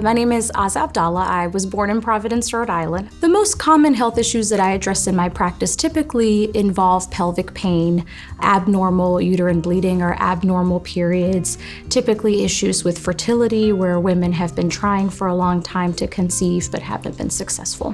My name is Azza Abdalla. I was born in Providence, Rhode Island. The most common health issues that I address in my practice typically involve pelvic pain, abnormal uterine bleeding or abnormal periods, typically issues with fertility where women have been trying for a long time to conceive but haven't been successful.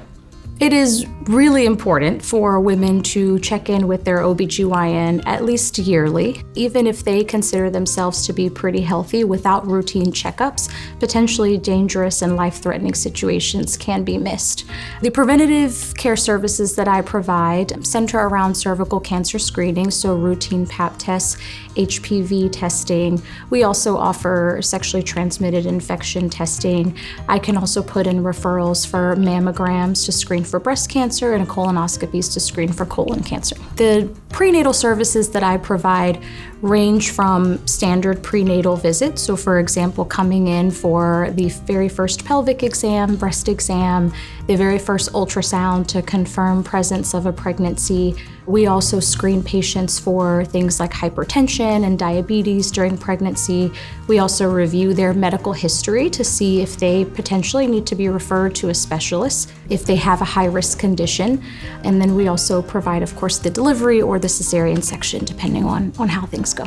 It is really important for women to check in with their OB-GYN at least yearly, even if they consider themselves to be pretty healthy. Without routine checkups, potentially dangerous and life-threatening situations can be missed. The preventative care services that I provide center around cervical cancer screening, so routine Pap tests, HPV testing. We also offer sexually transmitted infection testing. I can also put in referrals for mammograms to screen for breast cancer and colonoscopies to screen for colon cancer. The prenatal services that I provide range from standard prenatal visits, so for example, coming in for the very first pelvic exam, breast exam, the very first ultrasound to confirm presence of a pregnancy. We also screen patients for things like hypertension and diabetes during pregnancy. We also review their medical history to see if they potentially need to be referred to a specialist if they have a high-risk condition. And then we also provide, of course, the delivery or the cesarean section, depending on how things go.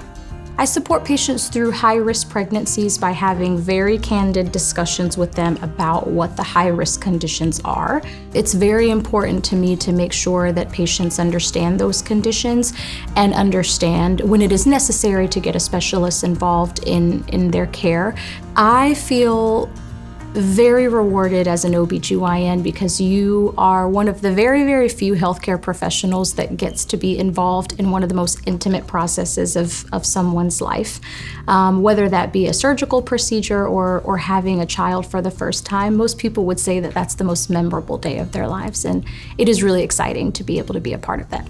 I support patients through high-risk pregnancies by having very candid discussions with them about what the high-risk conditions are. It's very important to me to make sure that patients understand those conditions and understand when it is necessary to get a specialist involved in their care. I feel very rewarded as an OB-GYN because you are one of the very, very few healthcare professionals that gets to be involved in one of the most intimate processes of someone's life. Whether that be a surgical procedure or having a child for the first time, most people would say that that's the most memorable day of their lives, and it is really exciting to be able to be a part of that.